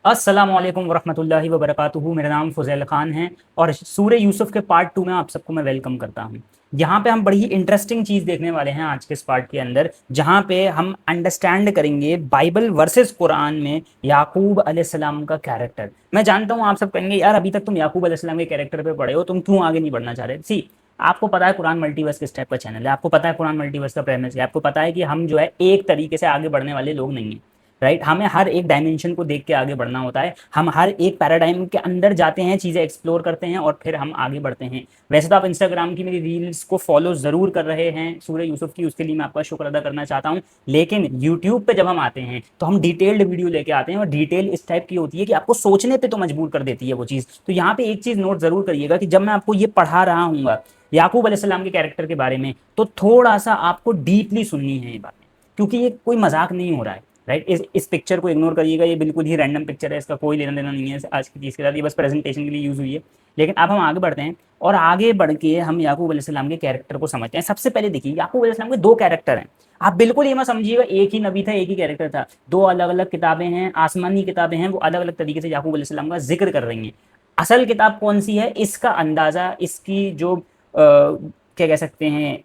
अस्सलाम वालेकुम वरहमतुल्लाहि वबरकातुहू। मेरा नाम फ़ुज़ैल ख़ान है और सूरह यूसुफ के पार्ट 2 में आप सबको मैं वेलकम करता हूँ। यहाँ पे हम बड़ी ही इंटरेस्टिंग चीज़ देखने वाले हैं आज के इस पार्ट के अंदर, जहाँ पे हम अंडरस्टैंड करेंगे बाइबल वर्सेस कुरान में याकूब अलैहिस्सलाम का कैरेक्टर। मैं जानता हूँ आप सब कहेंगे यार अभी तक तुम याकूब अलैहिस्सलाम के कैरेक्टर पे पढ़े हो, तुम क्यों आगे नहीं बढ़ना चाह रहे? सी, आपको पता है कुरान मल्टीवर्स किस टाइप का चैनल है, आपको पता है कुरान मल्टीवर्स का प्रेमिस है, आपको पता है कि हम जो है एक तरीके से आगे बढ़ने वाले लोग नहीं हैं। राइट, हमें हर एक डायमेंशन को देख के आगे बढ़ना होता है। हम हर एक पैराडाइम के अंदर जाते हैं, चीज़ें एक्सप्लोर करते हैं और फिर हम आगे बढ़ते हैं। वैसे तो आप इंस्टाग्राम की मेरी रील्स को फॉलो ज़रूर कर रहे हैं सूरह यूसुफ की, उसके लिए मैं आपका शुक्र अदा करना चाहता हूँ। लेकिन यूट्यूब पे जब हम आते हैं तो हम डिटेल्ड वीडियो लेके आते हैं, और डिटेल इस टाइप की होती है कि आपको सोचने पे तो मजबूर कर देती है वो चीज़। तो यहाँ पे एक चीज़ नोट ज़रूर करिएगा कि जब मैं आपको ये पढ़ा रहा हूँ याकूब अलैहिस्सलाम के कैरेक्टर के बारे में, तो थोड़ा सा आपको डीपली सुननी है ये बातें, क्योंकि ये कोई मजाक नहीं हो रहा है। राइट, इस पिक्चर को इग्नोर करिएगा, ये बिल्कुल ही रैंडम पिक्चर है, इसका कोई लेना देना नहीं है आज की चीज़ के साथ, ये बस प्रेजेंटेशन के लिए यूज़ हुई है। लेकिन अब हम आगे बढ़ते हैं और आगे बढ़ के हम याकूब अलैहिस्सलाम के कैरेक्टर को समझते हैं। सबसे पहले देखिए, याकूब अलैहिस्सलाम के दो कैरेक्टर हैं। आप बिल्कुल ये मत समझिएगा एक ही नबी था, एक ही कैरेक्टर था। दो अलग अलग किताबें हैं, आसमानी किताबें हैं, वो अलग अलग तरीके से याकूब अलैहिस्सलाम का जिक्र कर रही हैं। असल किताब कौन सी है, इसका अंदाज़ा, इसकी जो क्या कह सकते हैं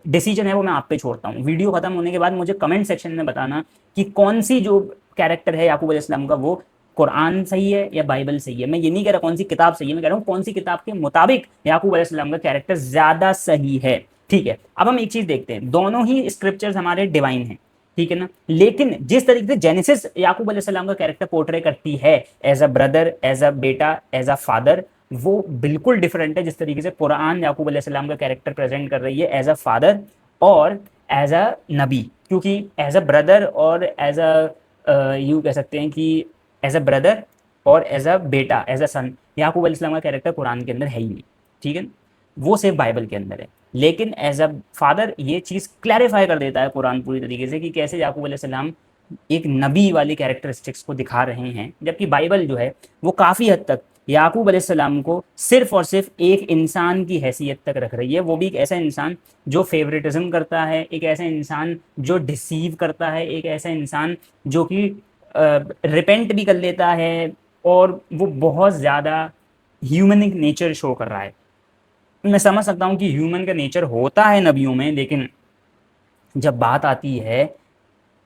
डिसीजन है, वो मैं आप पे छोड़ता हूँ। वीडियो खत्म होने के बाद मुझे कमेंट सेक्शन में बताना कि कौन सी जो कैरेक्टर है याकूब अलैहिस्सलाम का, वो कुरान सही है या बाइबल सही है। मैं ये नहीं कह रहा कौन सी किताब सही है, मैं कह रहा हूँ कौन सी किताब के मुताबिक याकूब अलैहिस्सलाम का कैरेक्टर ज्यादा सही है। ठीक है, अब हम एक चीज देखते हैं, दोनों ही स्क्रिप्चर्स हमारे डिवाइन हैं, ठीक है ना। लेकिन जिस तरीके से जेनेसिस याकूब अलैहिस्सलाम का कैरेक्टर पोर्ट्रे करती है, as a brother, as a बेटा, एज अ फादर, वो बिल्कुल डिफरेंट है जिस तरीके से कुरान याकूब अलैहिस्सलाम का कैरेक्टर प्रेजेंट कर रही है, एज अ फादर और एज अ नबी। क्योंकि एज अ ब्रदर और एज अ यू कह सकते हैं कि एज अ ब्रदर और एज अ बेटा, एज अ सन, याकूब अलैहिस्सलाम का कैरेक्टर कुरान के अंदर है ही नहीं, ठीक है। वो सिर्फ बाइबल के अंदर है। लेकिन एज अ फादर ये चीज़ क्लैरिफाई कर देता है कुरान पूरी तरीके से कि कैसे याकूब अलैहिस्सलाम एक नबी वाली कैरेक्टरिस्टिक्स को दिखा रहे हैं, जबकि बाइबल जो है वो काफ़ी हद तक याकूब अलैहिस्सलाम को सिर्फ और सिर्फ एक इंसान की हैसियत तक रख रही है। वो भी एक ऐसा इंसान जो फेवरेटिज्म करता है, एक ऐसा इंसान जो डिसीव करता है, एक ऐसा इंसान जो कि रिपेंट भी कर लेता है, और वो बहुत ज़्यादा ह्यूमनिक नेचर शो कर रहा है। मैं समझ सकता हूँ कि ह्यूमन का नेचर होता है नबियों में, लेकिन जब बात आती है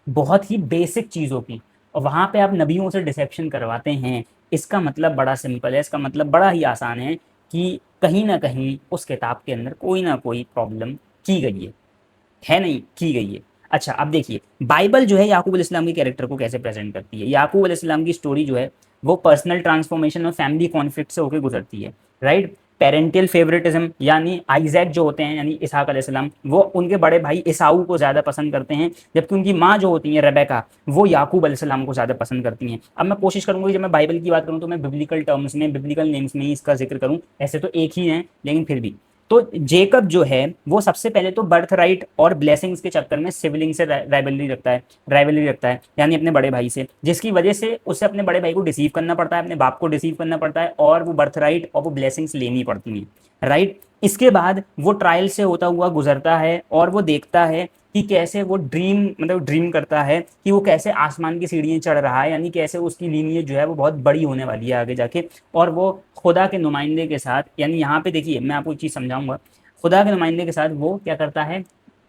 बहुत ही बेसिक चीज़ों की, और वहाँ पे आप नबियों से डिसेप्शन करवाते हैं, इसका मतलब बड़ा सिंपल है, इसका मतलब बड़ा ही आसान है कि कहीं ना कहीं उस किताब के अंदर कोई ना कोई प्रॉब्लम की गई है नहीं, की गई है। अच्छा, अब देखिए बाइबल जो है याकूब अलैहिस्सलाम के कैरेक्टर को कैसे प्रेजेंट करती है। याकूब अलैहिस्सलाम की स्टोरी जो है वो पर्सनल ट्रांसफॉर्मेशन और फैमिली कॉन्फ्लिक्ट से होकर गुजरती है। राइट, पेरेंटियल फेवरेटिज्म, यानी आइजैक जो होते हैं यानी इसहाक अलैहिस्सलाम, वो उनके बड़े भाई ईसाऊ को ज़्यादा पसंद करते हैं, जबकि उनकी माँ जो होती है रेबेका, वो याकूब अलैहिस्सलाम को ज़्यादा पसंद करती हैं। अब मैं कोशिश करूँगा कि जब मैं बाइबल की बात करूँ तो मैं बिब्लिकल टर्म्स में, बिब्लिकल नेम्स में ही इसका जिक्र करूँ। ऐसे तो एक ही हैं लेकिन फिर भी। तो जेकब जो है वो सबसे पहले तो बर्थ राइट और ब्लेसिंग्स के चक्कर में सिबलिंग से राइवलरी रखता है यानी अपने बड़े भाई से, जिसकी वजह से उसे अपने बड़े भाई को डिसीव करना पड़ता है, अपने बाप को डिसीव करना पड़ता है, और वो बर्थ राइट और वो ब्लेसिंग्स लेनी पड़ती हैं। राइट, इसके बाद वो ट्रायल से होता हुआ गुजरता है और वो देखता है कि कैसे वो ड्रीम करता है कि वो कैसे आसमान की सीढ़ियाँ चढ़ रहा है, यानी कैसे उसकी लीनियज जो है वो बहुत बड़ी होने वाली है आगे जाके, और वो खुदा के नुमाइंदे के साथ, यानी यहाँ पे देखिए मैं आपको एक चीज़ समझाऊंगा, खुदा के नुमाइंदे के साथ वो क्या करता है,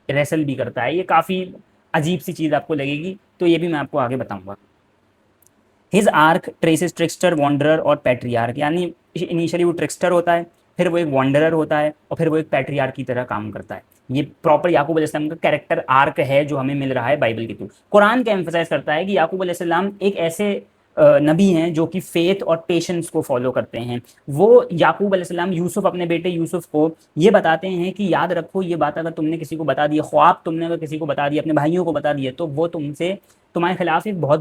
रेसल भी करता है। ये काफ़ी अजीब सी चीज़ आपको लगेगी, तो ये भी मैं आपको आगे बताऊंगा। His arc traces trickster, wanderer और पैट्रियार्क, यानी इनिशियली वो ट्रिक्स्टर होता है, फिर वो एक वॉन्डरर होता है, और फिर वो एक पैट्रियार्क की तरह काम करता है। ये प्रॉपर याकूब अलैहिस्सलाम का कैरेक्टर आर्क है जो हमें मिल रहा है बाइबल के थ्रू। कुरान क्या एम्फसाइज करता है कि याकूब अलैहिस्सलाम एक ऐसे नबी हैं जो कि फेथ और पेशेंस को फॉलो करते हैं। वो याकूब अलैहिस्सलाम यूसुफ, अपने बेटे यूसुफ को ये बताते हैं कि याद रखो ये बात अगर तुमने किसी को बता दी, ख्वाब तुमने अगर किसी को बता दिया, अपने भाइयों को बता दिया, तो वो तुमसे, तुम्हारे खिलाफ एक बहुत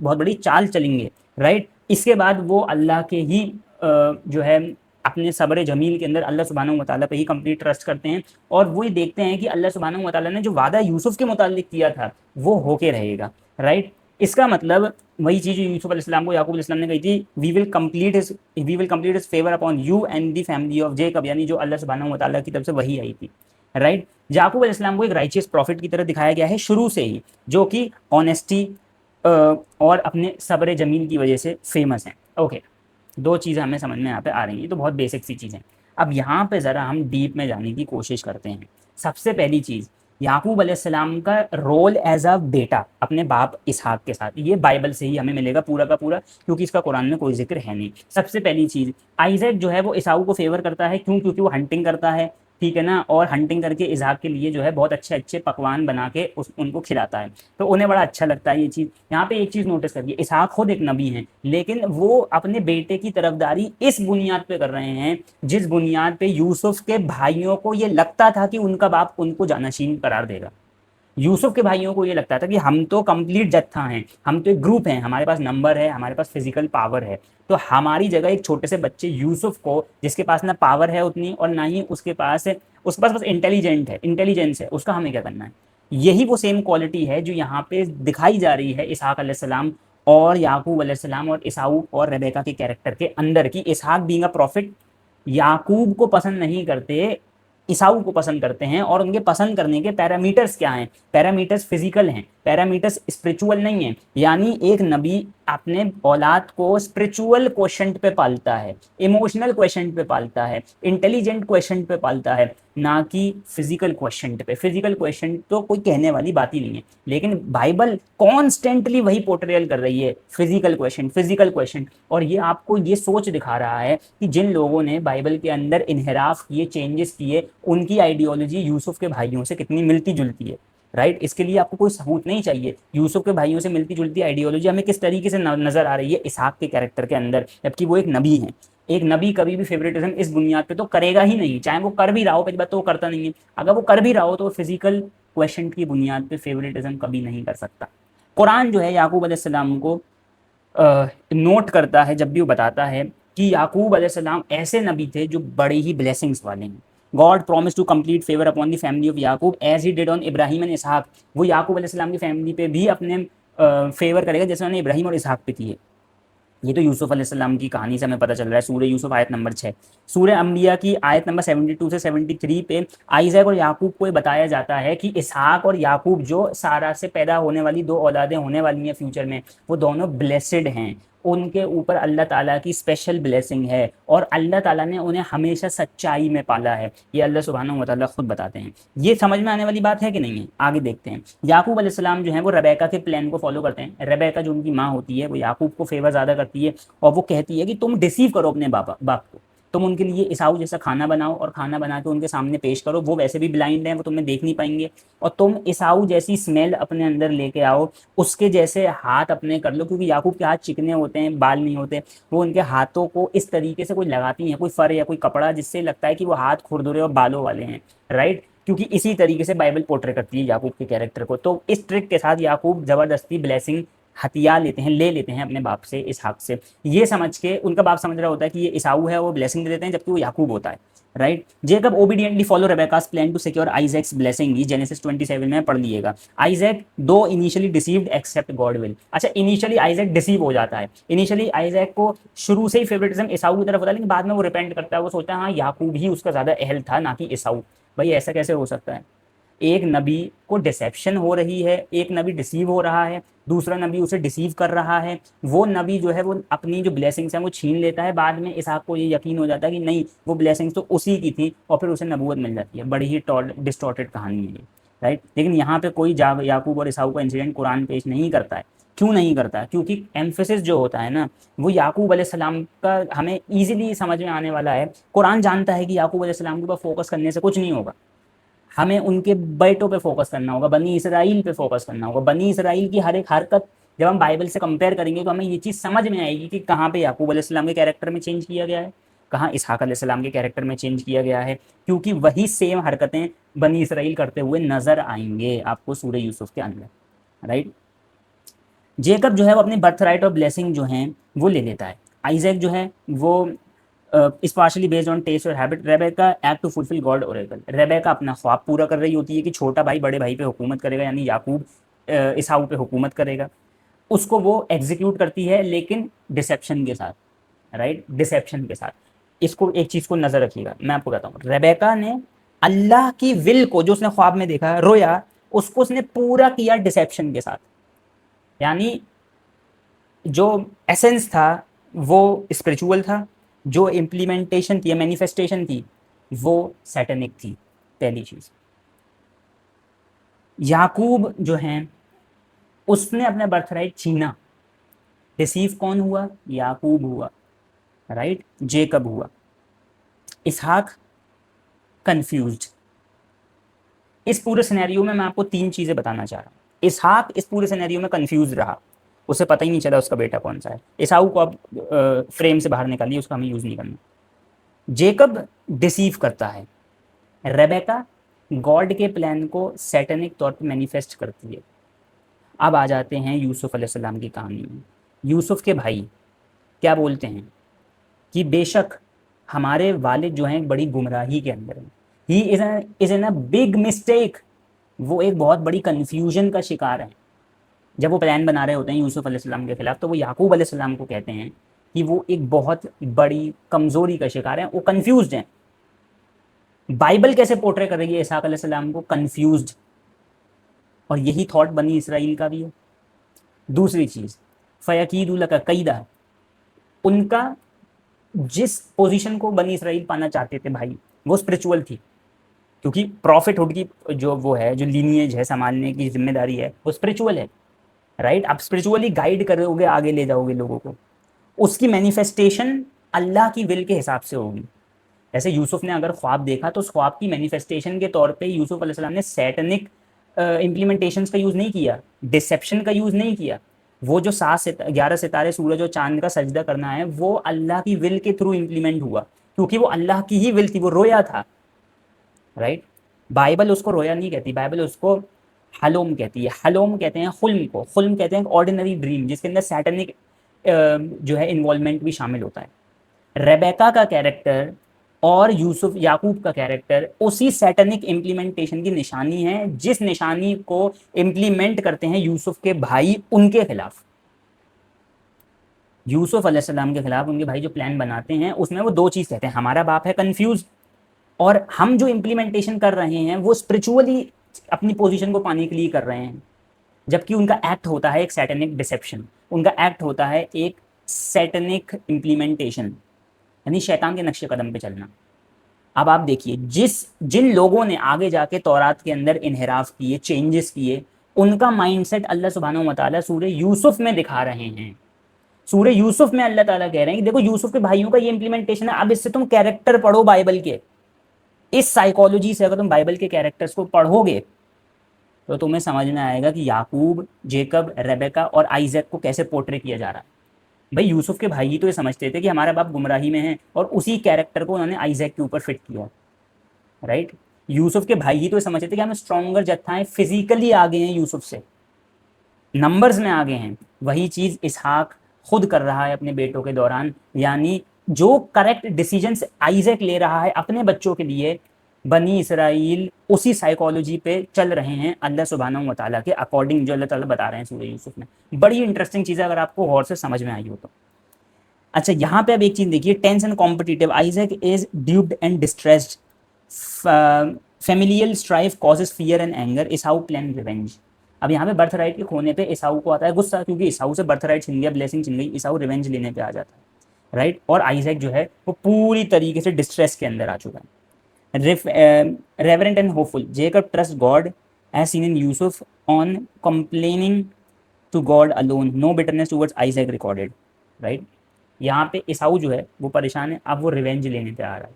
बड़ी चाल चलेंगे। राइट, इसके बाद वो अल्लाह के ही जो है अपने सब्र जमील के अंदर अल्लाह सुब्हानहू व तआला पे ही कंप्लीट ट्रस्ट करते हैं, और वो ये देखते हैं कि अल्लाह सुब्हानहू व तआला ने जो वादा यूसुफ के मुतालिक किया था वो होके रहेगा। राइट, इसका मतलब वही चीज़ जो यूसुफ अलैहिस्सलाम को याकूब अलैहिस्सलाम ने कही थी, we will complete his favour upon you and the family of Jacob, यानी जो अल्लाह सुब्हानहू व तआला की तरफ से वही आई थी। राइट, याकूब अलैहिस्सलाम को एक राइचियस प्रॉफिट की तरह दिखाया गया है शुरू से ही, जो कि ऑनेस्टी, और अपने सब्र जमील की वजह से फेमस हैं। ओके, दो चीज़ें हमें समझ में यहाँ पे आ रही हैं, तो बहुत बेसिक सी चीज़ें। अब यहाँ पे ज़रा हम डीप में जाने की कोशिश करते हैं। सबसे पहली चीज़, याकूब अलैहिस्सलाम का रोल एज अ बेटा अपने बाप इसहाक के साथ, ये बाइबल से ही हमें मिलेगा पूरा का पूरा, क्योंकि इसका कुरान में कोई जिक्र है नहीं। सबसे पहली चीज़, आइजैक जो है वो ईसाऊ को फेवर करता है, क्यों? क्योंकि वो हंटिंग करता है, ठीक है ना, और हंटिंग करके इसहाक के लिए जो है बहुत अच्छे अच्छे पकवान बना के उनको खिलाता है, तो उन्हें बड़ा अच्छा लगता है ये चीज़। यहाँ पे एक चीज़ नोटिस करिए, इसहाक खुद एक नबी हैं, लेकिन वो अपने बेटे की तरफदारी इस बुनियाद पे कर रहे हैं जिस बुनियाद पे यूसुफ के भाइयों को ये लगता था कि उनका बाप उनको जानशीन करार देगा। यूसुफ के भाइयों को ये लगता था कि हम तो कंप्लीट जत्था हैं, हम तो एक ग्रुप हैं, हमारे पास नंबर है, हमारे पास फिजिकल पावर है, तो हमारी जगह एक छोटे से बच्चे यूसुफ को, जिसके पास ना पावर है उतनी और ना ही उसके पास बस इंटेलिजेंस है, उसका हमें क्या करना है। यही वो सेम क्वालिटी है जो यहाँ पे दिखाई जा रही है इसहाक अलैहिस्सलाम और याकूब अलैहिस्सलाम और ईसाऊ और रेबेका के कैरेक्टर के अंदर, की इसहाक बीइंग अ प्रॉफिट याकूब को पसंद नहीं करते, ईसाऊ को पसंद करते हैं। और उनके पसंद करने के पैरामीटर्स क्या हैं? पैरामीटर्स फिजिकल हैं, पैरामीटर्स स्पिरिचुअल नहीं है। यानी एक नबी अपने औलाद को स्पिरिचुअल क्वेश्चन पे पालता है, इमोशनल क्वेश्चन पे पालता है, इंटेलिजेंट क्वेश्चन पे पालता है, ना कि फिजिकल क्वेश्चन पे। फिजिकल क्वेश्चन तो कोई कहने वाली बात ही नहीं है, लेकिन बाइबल कॉन्स्टेंटली वही पोर्ट्रेयल कर रही है, फिजिकल क्वेश्चन, फिजिकल क्वेश्चन। और ये आपको ये सोच दिखा रहा है कि जिन लोगों ने बाइबल के अंदर इनहराफ किए, चेंजेस किए, उनकी आइडियोलॉजी यूसुफ के भाइयों से कितनी मिलती जुलती है। राइट, इसके लिए आपको कोई सबूत नहीं चाहिए। यूसुफ के भाइयों से मिलती जुलती आइडियोलॉजी हमें किस तरीके से नजर आ रही है इसहाक के कैरेक्टर के अंदर, जबकि वो एक नबी है। एक नबी कभी भी फेवरेटिज्म इस बुनियाद पे तो करेगा ही नहीं, चाहे वो कर भी रहा हो, पहली बात तो वो करता नहीं है, अगर वो कर भी रहा हो तो फिजिकल क्वेश्चन की बुनियाद पे फेवरेटिज्म कभी नहीं कर सकता। कुरान जो है याकूब अलैहिस्सलाम को नोट करता है जब भी वो बताता है कि याकूब अलैहिस्सलाम ऐसे नबी थे जो बड़े ही ब्लेसिंग्स वाले हैं। God promise to complete favour upon the family of Yaqub as he did on Ibrahim and Ishaq. वो याकूब अलैहिस्सलाम की फैमिली पे भी अपने फेवर करेगा जैसे उन्होंने इब्राहिम और इसहाक पे किए। ये तो यूसुफ अलैहिस्सलाम की कहानी से हमें पता चल रहा है, सूरह यूसुफ आयत नंबर 6। सूरह अंबिया की आयत नंबर 72 से 73 पे आइजैक और याकूब को बताया जाता है कि इसहाक और याकूब जो सारा से पैदा होने वाली दो औलादें होने वाली हैं फ्यूचर में, वो दोनों ब्लेसेड हैं, उनके ऊपर अल्लाह ताला की स्पेशल ब्लेसिंग है और अल्लाह ताला ने उन्हें हमेशा सच्चाई में पाला है। ये अल्लाह सुब्हानहू व तआला खुद बताते हैं। ये समझ में आने वाली बात है कि नहीं है? आगे देखते हैं। याकूब अलैहिस्सलाम जो है वो रबैका के प्लान को फॉलो करते हैं। रबैका जो उनकी माँ होती है वो याकूब को फेवर ज़्यादा करती है और वो कहती है कि तुम डिसीव करो अपने बाप को, तुम उनके लिए ईसाऊ जैसा खाना बनाओ और खाना बना के उनके सामने पेश करो, वो वैसे भी ब्लाइंड हैं, वो तुम्हें देख नहीं पाएंगे, और तुम ईसाऊ जैसी स्मेल अपने अंदर लेके आओ, उसके जैसे हाथ अपने कर लो, क्योंकि याकूब के हाथ चिकने होते हैं, बाल नहीं होते, वो उनके हाथों को इस तरीके से कोई लगाती हैं, कोई फर या कोई कपड़ा, जिससे लगता है कि वो हाथ खुरदुरे और बालों वाले हैं। राइट, क्योंकि इसी तरीके से बाइबल पोर्ट्रे करती है याकूब के कैरेक्टर को। तो इस ट्रिक के साथ याकूब जबरदस्ती ब्लेसिंग हथियार लेते हैं, ले लेते हैं अपने बाप से, इसहाक से, ये समझ के उनका बाप समझ रहा होता है कि ये ईसाऊ है, वो ब्लेसिंग दे देते हैं, जबकि वो याकूब होता है। Right, Jacob obediently follow Rebekah's plan to secure Isaac's blessing, ये जेनेसिस 27 में पढ़ लिएगा। Isaac though initially deceived accept God will. अच्छा, इनिशियली आइजैक डिसीव हो जाता है, इनिशियली आइजैक को शुरू से ही फेवरेटिज्म ईसाऊ की तरफ होता है, लेकिन बाद में वो रिपेंट करता है, वो सोचता है हाँ याकूब ही उसका ज्यादा अहल था ना कि ईसाऊ। भाई ऐसा कैसे हो सकता है? एक नबी को डिसेप्शन हो रही है, एक नबी डिसीव हो रहा है, दूसरा नबी उसे डिसीव कर रहा है, वो नबी जो है वो अपनी जो ब्लेसिंग्स हैं वो छीन लेता है, बाद में इसहाक को ये यकीन हो जाता है कि नहीं वो ब्लेसिंग्स तो उसी की थी, और फिर उसे नबूवत मिल जाती है। बड़ी ही डिस्टॉर्टेड कहानी है ये। राइट, लेकिन यहाँ पे कोई याकूब और ईसाऊ का इंसिडेंट कुरान पेश नहीं करता है। क्यों नहीं करता है? क्योंकि एम्फेसिस जो होता है ना वो याकूब अलैहिस्सलाम का हमें ईजिली समझ में आने वाला है। कुरान जानता है कि याकूब अलैहिस्सलाम के ऊपर फोकस करने से कुछ नहीं होगा, हमें उनके बेटों पे फोकस करना होगा, बनी इसराइल पे फोकस करना होगा। बनी इसराइल की हर एक हरकत जब हम बाइबल से कंपेयर करेंगे तो हमें ये चीज़ समझ में आएगी कि कहाँ पे याकूब अलैहिस्सलाम के कैरेक्टर में चेंज किया गया है, कहाँ इसहाक अलैहिस्सलाम के कैरेक्टर में चेंज किया गया है, क्योंकि वही सेम हरकतें बनी इसराइल करते हुए नजर आएंगे आपको सूरह यूसुफ के अंदर। राइट, जेकब जो है वो अपनी बर्थ राइट और ब्लेसिंग जो है वो ले लेता है। आइजैक जो है वो इस पार्शली बेस्ड ऑन टेस्ट और habit. Rebekah act to fulfil God oracle. Rebekah अपना ख्वाब पूरा कर रही होती है कि छोटा भाई बड़े भाई पे हुकूमत करेगा, यानी याकूब ईसाऊ पे हुकूमत करेगा। उसको वो एग्जीक्यूट करती है, लेकिन डिसेप्शन के साथ। राइट, डिसेप्शन के साथ। इसको एक चीज़ को नज़र रखिएगा, मैं आपको कहता हूँ, रेबेका ने अल्लाह की विल को जो उसने ख्वाब में देखा, रोया, उसको उसने पूरा किया डिसेप्शन के साथ। यानी जो एसेंस था वो स्पिरिचुअल था, जो इम्प्लीमेंटेशन थी या मैनिफेस्टेशन थी वो सैटेनिक थी। पहली चीज़, याकूब जो है उसने अपना बर्थराइट छीना। रिसीव कौन हुआ? याकूब हुआ, राइट, जेकब हुआ। इसहाक कंफ्यूज्ड। इस पूरे सिनेरियो में मैं आपको तीन चीज़ें बताना चाह रहा हूँ। इसहाक इस पूरे सिनेरियो में कंफ्यूज रहा, उसे पता ही नहीं चला उसका बेटा कौन सा है। एसाऊ को आप फ्रेम से बाहर निकालिए, उसका हमें यूज़ नहीं करना। जेकब डिसीव करता है। रेबेका गॉड के प्लान को सैटेनिक तौर पर मैनिफेस्ट करती है। अब आ जाते हैं यूसुफ अलैहिस्सलाम की कहानी में। यूसुफ के भाई क्या बोलते हैं कि बेशक हमारे वालिद जो हैं बड़ी गुमराही के अंदर हैं, he is in a big mistake, वो एक बहुत बड़ी कन्फ्यूजन का शिकार है। जब वो प्लान बना रहे होते हैं यूसुफ अलैहिस्सलाम के खिलाफ, तो वो याकूब अलैहिस्सलाम को कहते हैं कि वो एक बहुत बड़ी कमज़ोरी का शिकार है, वो कन्फ्यूज्ड हैं। बाइबल कैसे पोर्ट्रे कर रही है इसहाक अलैहिस्सलाम को? कन्फ्यूज्ड। और यही थॉट बनी इसराइल का भी है। दूसरी चीज़, फ़यकीदु लका कैदा, उनका जिस पोजीशन को बनी इसराइल पाना चाहते थे भाई, वो स्पिरिचुअल थी, क्योंकि प्रॉफिटहुड की जो वो है, जो लीनिएज है, संभालने की जिम्मेदारी है, वो स्पिरिचुअल है, राइट। आप स्पिरिचुअली गाइड करोगे, आगे ले जाओगे लोगों को, उसकी मैनिफेस्टेशन अल्लाह की विल के हिसाब से होगी। जैसे यूसुफ ने अगर ख्वाब देखा तो उस ख्वाब की मैनिफेस्टेशन के तौर पे यूसुफ अलैहिस्सलाम ने सैटेनिक इम्प्लीमेंटेशंस का यूज़ नहीं किया, डिसेप्शन का यूज़ नहीं किया। वो जो 11 सितारे, सूरज और चांद का सजदा करना है, वो अल्लाह की विल के थ्रू इम्प्लीमेंट हुआ, क्योंकि वो अल्लाह की ही विल थी, वो रोया था, राइट। बाइबल उसको रोया नहीं कहती, बाइबल उसको हलोम कहती है। हलोम कहते हैं हुल्म को, हुल्म कहते हैं ऑर्डिनरी ड्रीम जिसके अंदर सैटेनिक जो है इन्वॉल्वमेंट भी शामिल होता है। रेबेका का कैरेक्टर और यूसुफ याकूब का कैरेक्टर उसी सैटेनिक इम्प्लीमेंटेशन की निशानी है, जिस निशानी को इम्प्लीमेंट करते हैं यूसुफ के भाई उनके खिलाफ। यूसुफ अलैहिस्सलाम के खिलाफ उनके भाई जो प्लान बनाते हैं, उसमें वो दो चीज़ कहते हैं, हमारा बाप है कंफ्यूज, और हम जो इम्प्लीमेंटेशन कर रहे हैं वो स्पिरिचुअली अपनी पोजीशन को पाने के लिए कर रहे हैं। जबकि उनका एक्ट होता है एक सैटेनिक डिसेप्शन, उनका एक्ट होता है एक सैटेनिक इम्प्लीमेंटेशन, यानी शैतान के नक्शे कदम पे चलना। अब आप देखिए, जिन लोगों ने आगे जाके तौरात के अंदर इनहराफ किए, चेंजेस किए, उनका माइंडसेट अल्लाह सुब्हानहू व तआला सूरह यूसुफ में दिखा रहे हैं। सूरह यूसुफ में अल्लाह ताला कह रहे हैं कि देखो यूसुफ के भाइयों का ये इंप्लीमेंटेशन है। अब इससे तुम कैरेक्टर पढ़ो बाइबल के, इस साइकोलॉजी से अगर तुम बाइबल के कैरेक्टर्स को पढ़ोगे तो तुम्हें समझ में आएगा कि याकूब, जेकब, रेबेका और आइजैक को कैसे पोर्ट्रे किया जा रहा है। भाई यूसुफ के भाई ही तो ये समझते थे कि हमारा बाप गुमराही में है, और उसी कैरेक्टर को उन्होंने आइजैक के ऊपर फिट किया, राइट। यूसुफ के भाई ही तो ये समझते थे कि हम स्ट्रॉन्गर जत्था हैं, फिजिकली आगे हैं यूसुफ से, नंबर्स में आगे हैं। वही चीज़ इसहाक खुद कर रहा है अपने बेटों के दौरान, यानी जो करेक्ट डिसीजंस आइजैक ले रहा है अपने बच्चों के लिए, बनी इसराइल उसी साइकोलॉजी पे चल रहे हैं अल्लाह सुब्हानहू व तआला के अकॉर्डिंग, जो अल्लाह ताला बता रहे हैं सूरह यूसुफ में। बड़ी इंटरेस्टिंग चीज़ है अगर आपको गौर से समझ में आई हो तो। अच्छा, यहाँ पे अब एक चीज़ देखिए, tense and competitive, Isaac is duped and distressed, familial strife causes fear and anger, Esau plan revenge. अब यहाँ पे बर्थ राइट के खोने पे एसाऊ को आता है गुस्सा, क्योंकि एसाऊ से बर्थ राइट छिन गया, ब्लेसिंग छिन गई, एसाऊ रिवेंज लेने पे आ जाता है, राइट। और आइजैक जो है वो पूरी तरीके से डिस्ट्रेस के अंदर आ चुका है। Reverent and hopeful, Jacob trusts God as seen in Yusuf on complaining to God alone, no bitterness towards Isaac recorded, right। यहाँ पे एसाऊ जो है वो परेशान है, अब वो रिवेंज लेने पे आ रहा है।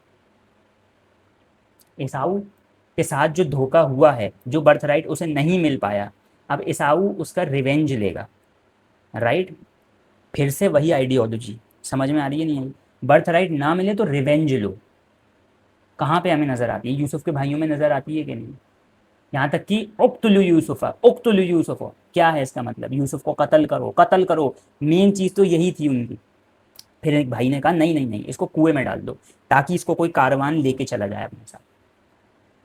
एसाऊ के साथ जो धोखा हुआ है, जो बर्थ राइट उसे नहीं मिल पाया, अब एसाऊ उसका रिवेंज लेगा, राइट। फिर से वही आइडियोलॉजी समझ में आ रही है नहीं आई? बर्थ राइट ना मिले तो रिवेंज लो। कहाँ पे हमें नजर आती है? यूसुफ के भाइयों में नजर आती है कि नहीं? यहाँ तक कि उक्तुलु यूसुफा, उक्तुलु यूसुफा, क्या है इसका मतलब? यूसुफ को कत्ल करो, कत्ल करो, मेन चीज़ तो यही थी उनकी। फिर एक भाई ने कहा नहीं नहीं नहीं, इसको कुएं में डाल दो ताकि इसको कोई कारवान लेके चला जाए अपने साथ।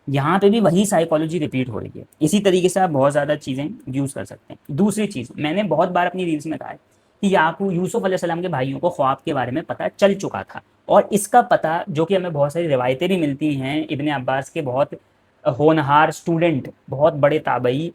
यहाँ पे भी वही साइकोलॉजी रिपीट हो रही है। इसी तरीके से आप बहुत ज़्यादा चीज़ें यूज़ कर सकते हैं। दूसरी चीज़, मैंने बहुत बार अपनी रील्स में कहा है कि याकूब, यूसुफ अलैहिस्सलाम के भाइयों को ख्वाब के बारे में पता चल चुका था, और इसका पता, जो कि हमें बहुत सारी रिवायतें भी मिलती हैं, इब्ने अब्बास के बहुत होनहार स्टूडेंट, बहुत बड़े ताबई